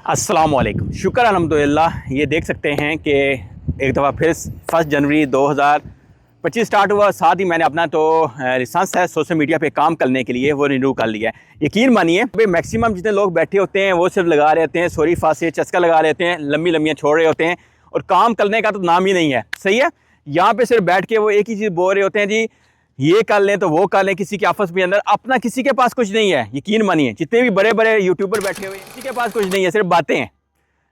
अस्सलाम वालेकुम। शुक्र अल्हम्दुलिल्लाह। ये देख सकते हैं कि एक दफ़ा फिर 1 जनवरी 2025 स्टार्ट हुआ। साथ ही मैंने अपना लाइसेंस है सोशल मीडिया पे काम करने के लिए वो रिन्यू कर लिया है। यकीन मानिए भाई मैक्सिमम जितने लोग बैठे होते हैं वो सिर्फ लगा रहे होते हैं सॉरी फासे चस्का लगा रहे होते हैं, लंबी लंबियाँ छोड़ रहे होते हैं और काम करने का तो नाम ही नहीं है। सही है, यहाँ पे सिर्फ बैठ के वो एक ही चीज़ बोल रहे होते हैं, जी ये कर लें तो वो कर लें। किसी के आपस में अंदर अपना किसी के पास कुछ नहीं है। यकीन मानिए जितने भी बड़े बड़े यूट्यूबर बैठे हुए हैं किसी के पास कुछ नहीं है, सिर्फ बातें हैं।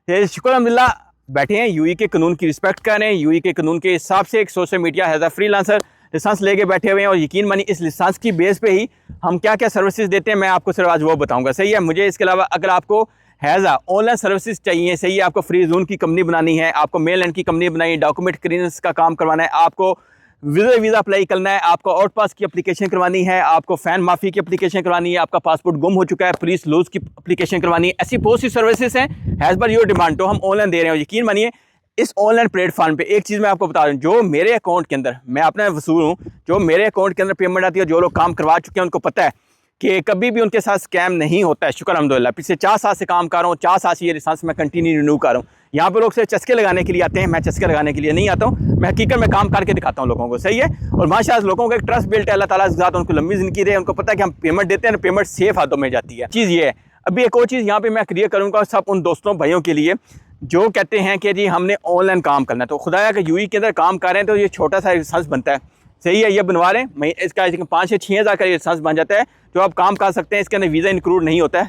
ये शुक्र अल्हम्दुलिल्लाह बैठे हैं, यूई के कानून की रिस्पेक्ट कर रहे हैं। यूई के कानून के हिसाब से एक social media has a freelancer license लेके बैठे हुए हैं और यकीन मानिए इस लाइसेंस की बेस पे ही हम क्या क्या सर्विसेज देते हैं मैं आपको सिर्फ आज वो बताऊंगा। सही है, मुझे इसके अलावा अगर आपको हैज़ ऑनलाइन सर्विसेज चाहिए, सही है, आपको फ्री जोन की कंपनी बनानी है, आपको मेल एंड की कंपनी बनानी है, डॉक्यूमेंट क्लियरेंस का काम करवाना है, आपको वीज़ा अप्लाई करना है, आपको आउट पास की एप्लीकेशन करवानी है, आपको फ़ैन माफ़ी की एप्लीकेशन करवानी है, आपका पासपोर्ट गुम हो चुका है पुलिस लूज की एप्लीकेशन करवानी है, ऐसी बहुत सी सर्विसेज हैं हैज़ पर योर डिमांड तो हम ऑनलाइन दे रहे हैं। यकीन मानिए इस ऑनलाइन प्लेटफॉर्म पे एक चीज़ मैं आपको बता दूं, जो मेरे अकाउंट के अंदर मैं अपना वसूल हूँ, जो मेरे अकाउंट के अंदर पेमेंट आती है, जो लोग काम करवा चुके हैं उनको पता है कि कभी भी उनके साथ स्कैम नहीं होता है। शुक्र अल्हम्दुलिल्लाह पिछले 4 साल से काम कर रहा हूँ, 4 साल से ये लाइसेंस मैं कंटिन्यू रिन्यू कर रहा हूँ। यहाँ पे लोग सिर्फ चस्के लगाने के लिए आते हैं, मैं चस्के लगाने के लिए नहीं आता हूँ, मैं हकीकत में काम करके दिखाता हूँ लोगों को। सही है, और माशाअल्लाह लोगों का एक ट्रस्ट बिल्ट है अल्लाह ताला के साथ, उनको लंबी ज़िंदगी दे। उनको पता है कि हम पेमेंट देते हैं, पेमेंट सेफ हाथों में जाती है। चीज़ ये है। अभी एक और चीज़ यहाँ पर मैं क्लियर करूँगा सब उन दोस्तों भाइयों के लिए जो कहते हैं कि जी हमने ऑनलाइन काम करना है। तो खुदाया कि यूई के अंदर काम कर रहे हैं तो ये छोटा सा लाइसेंस बनता है। सही है, ये बनवा रहे हैं, इसका 5 से 6 हज़ार का लाइसेंस बन जाता है जो आप काम कर सकते हैं। इसके अंदर वीज़ा इंक्लूड नहीं होता है।